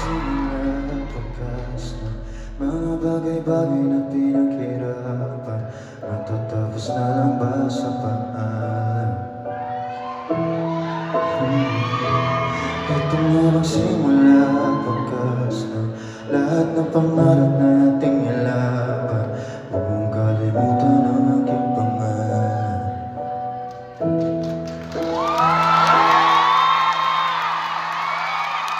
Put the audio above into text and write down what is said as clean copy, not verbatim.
nagsisimula pagkas na mga bagay-bagay na pinaghirapan, matatapos na lang ba sa paalam? Ito na magsimula pagkas na lahat ng pangarap nating ilaban,